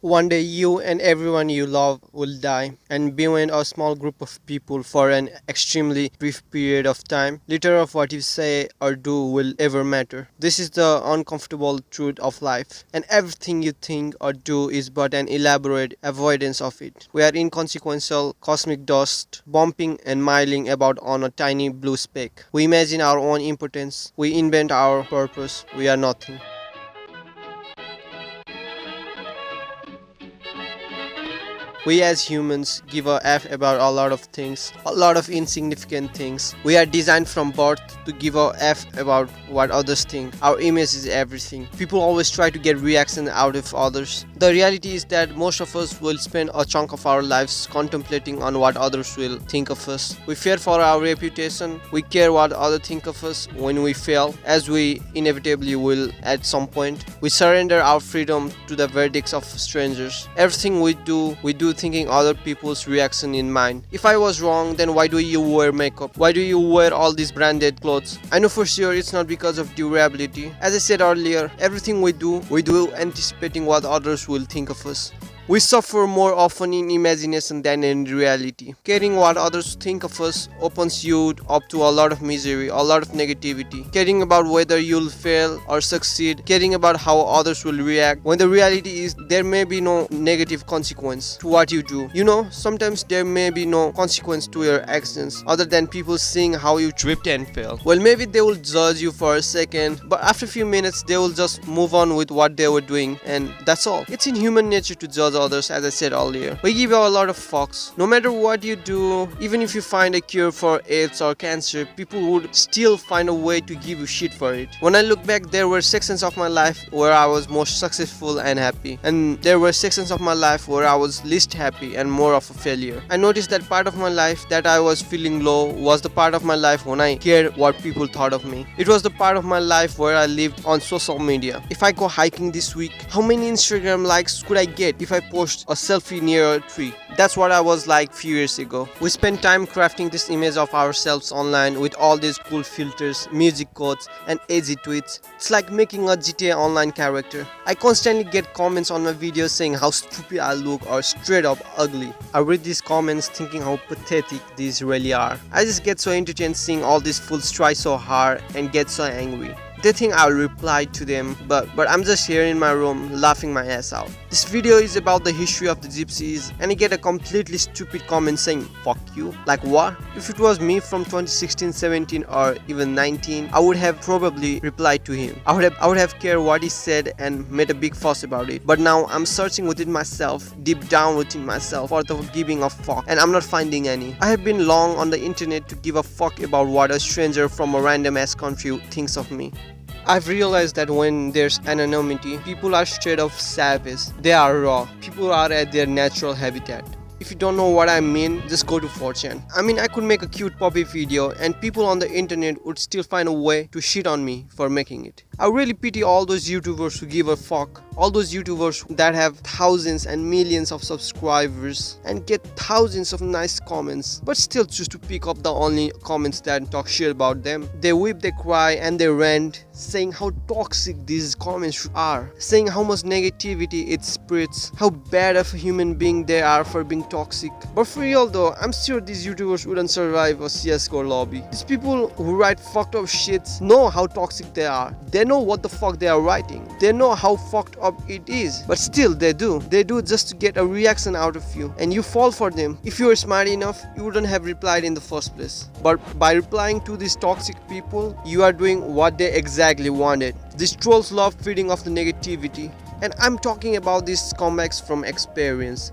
One day you and everyone you love will die, and being a small group of people for an extremely brief period of time, little of what you say or do will ever matter. This is the uncomfortable truth of life, and everything you think or do is but an elaborate avoidance of it. We are inconsequential cosmic dust, bumping and miling about on a tiny blue speck. We imagine our own impotence, we invent our purpose, we are nothing. We as humans give a F about a lot of things, a lot of insignificant things. We are designed from birth to give a F about what others think. Our image is everything. People always try to get reaction out of others. The reality is that most of us will spend a chunk of our lives contemplating on what others will think of us. We fear for our reputation. We care what others think of us when we fail, as we inevitably will at some point. We surrender our freedom to the verdicts of strangers. Everything we do thinking other people's reaction in mind. If I was wrong, then why do you wear makeup? Why do you wear all these branded clothes? I know for sure it's not because of durability. As I said earlier, everything we do anticipating what others will think of us. We suffer more often in imagination than in reality. Caring what others think of us opens you up to a lot of misery, a lot of negativity. Caring about whether you'll fail or succeed, caring about how others will react, when the reality is there may be no negative consequence to what you do. You know, sometimes there may be no consequence to your actions other than people seeing how you tripped and fell. Well, maybe they will judge you for a second, but after a few minutes they will just move on with what they were doing, and that's all. It's in human nature to judge others, as I said earlier. We give a lot of fucks. No matter what you do, even if you find a cure for AIDS or cancer, people would still find a way to give you shit for it. When I look back, there were sections of my life where I was most successful and happy, and there were sections of my life where I was least happy and more of a failure. I noticed that part of my life that I was feeling low was the part of my life when I cared what people thought of me. It was the part of my life where I lived on social media. If I go hiking this week, how many Instagram likes could I get if I post a selfie near a tree? That's what I was like few years ago. We spent time crafting this image of ourselves online with all these cool filters, music quotes, and edgy tweets. It's like making a GTA online character. I constantly get comments on my videos saying how stupid I look or straight up ugly. I read these comments thinking how pathetic these really are. I just get so entertained seeing all these fools try so hard and get so angry. They think I'll reply to them, but I'm just here in my room laughing my ass out. This video is about the history of the gypsies, and I get a completely stupid comment saying fuck you. Like what? If it was me from 2016, 17 or even 19, I would have probably replied to him. I would have cared what he said and made a big fuss about it. But now I'm searching within myself, deep down within myself, for the giving a fuck, and I'm not finding any. I have been long on the internet to give a fuck about what a stranger from a random ass country thinks of me. I've realized that when there's anonymity, people are straight up savage. They are raw. People are at their natural habitat. If you don't know what I mean, just go to 4chan. I mean, I could make a cute puppy video and people on the internet would still find a way to shit on me for making it. I really pity all those YouTubers who give a fuck. All those YouTubers that have thousands and millions of subscribers and get thousands of nice comments, but still choose to pick up the only comments that talk shit about them. They weep, they cry, and they rant, saying how toxic these comments are, saying how much negativity it spreads, how bad of a human being they are for being toxic. But for real though, I'm sure these YouTubers wouldn't survive a CSGO lobby. These people who write fucked up shits know how toxic they are. They know what the fuck they are writing. They know how fucked up it is, but still they do just to get a reaction out of you, and you fall for them. If you were smart enough, you wouldn't have replied in the first place, but by replying to these toxic people, you are doing what they exactly wanted. These trolls love feeding off the negativity, and I'm talking about these scumbags from experience.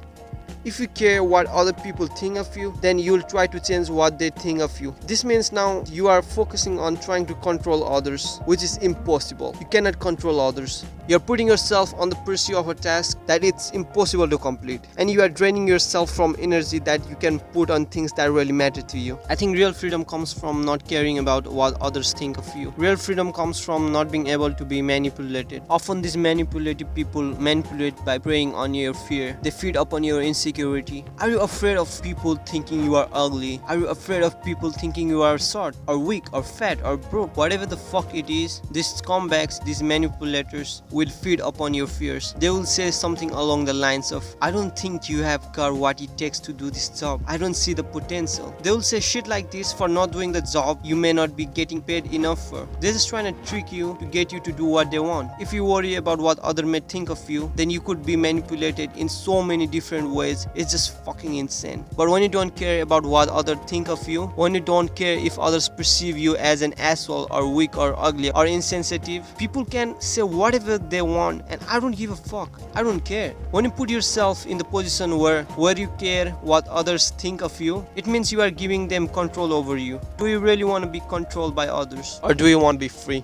If you care what other people think of you, then you'll try to change what they think of you. This means now you are focusing on trying to control others, which is impossible. You cannot control others. You're putting yourself on the pursuit of a task that it's impossible to complete, and you are draining yourself from energy that you can put on things that really matter to you. I think real freedom comes from not caring about what others think of you. Real freedom comes from not being able to be manipulated. Often these manipulative people manipulate by preying on your fear. They feed upon your insecurity insecurity? Are you afraid of people thinking you are ugly? Are you afraid of people thinking you are short or weak or fat or broke? Whatever the fuck it is, these scumbags, these manipulators will feed upon your fears. They will say something along the lines of, I don't think you have got what it takes to do this job. I don't see the potential. They will say shit like this for not doing the job you may not be getting paid enough for. They're just trying to trick you to get you to do what they want. If you worry about what others may think of you, then you could be manipulated in so many different ways. It's just fucking insane. But when you don't care about what others think of you, when you don't care if others perceive you as an asshole or weak or ugly or insensitive, people can say whatever they want and I don't give a fuck. I don't care. When you put yourself in the position where you care what others think of you, it means you are giving them control over you. Do you really want to be controlled by others, or do you want to be free?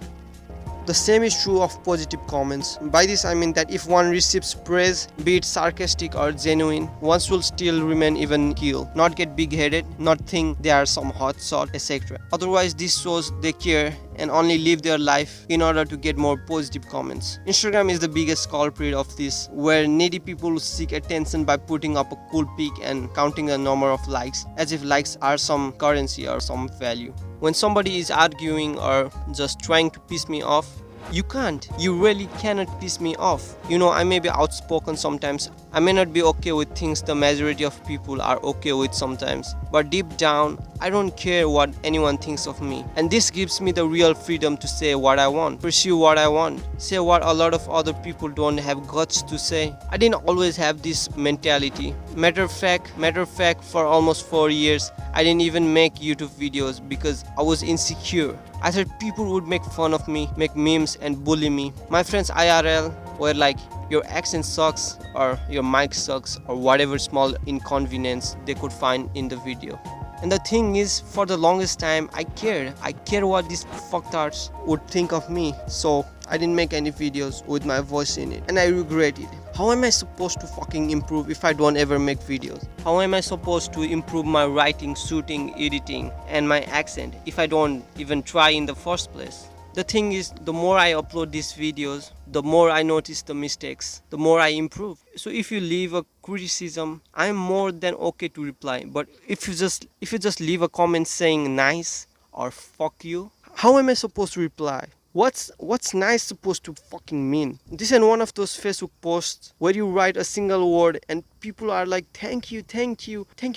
The same is true of positive comments. By this I mean that if one receives praise, be it sarcastic or genuine, one should still remain even keel, not get big-headed, not think they are some hot shot, etc. Otherwise this shows they care and only live their life in order to get more positive comments. Instagram is the biggest culprit of this, where needy people seek attention by putting up a cool pic and counting the number of likes, as if likes are some currency or some value. When somebody is arguing or just trying to piss me off, you really cannot piss me off. You know, I may be outspoken sometimes. I may not be okay with things the majority of people are okay with sometimes. But deep down, I don't care what anyone thinks of me. And this gives me the real freedom to say what I want, pursue what I want, say what a lot of other people don't have guts to say. I didn't always have this mentality. Matter of fact, for almost 4 years, I didn't even make YouTube videos because I was insecure. I thought people would make fun of me, make memes and bully me. My friends IRL were like, your accent sucks or your mic sucks or whatever small inconvenience they could find in the video. And the thing is, for the longest time, I cared. I care what these fucktards would think of me. So I didn't make any videos with my voice in it. And I regret it. How am I supposed to fucking improve if I don't ever make videos? How am I supposed to improve my writing, shooting, editing, and my accent if I don't even try in the first place? The thing is, the more I upload these videos, the more I notice the mistakes, the more I improve. So if you leave a criticism, I'm more than okay to reply. But if you just leave a comment saying nice or fuck you, how am I supposed to reply? What's nice supposed to fucking mean? This is one of those Facebook posts where you write a single word and people are like, thank you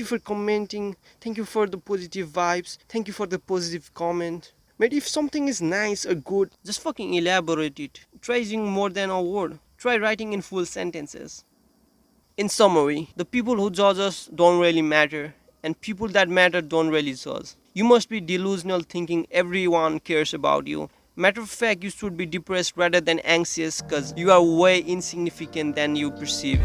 for commenting, thank you for the positive vibes, thank you for the positive comment. But if something is nice or good, just fucking elaborate it. Try using more than a word. Try writing in full sentences. In summary, the people who judge us don't really matter, and people that matter don't really judge. You must be delusional thinking everyone cares about you. Matter of fact, you should be depressed rather than anxious, because you are way insignificant than you perceive.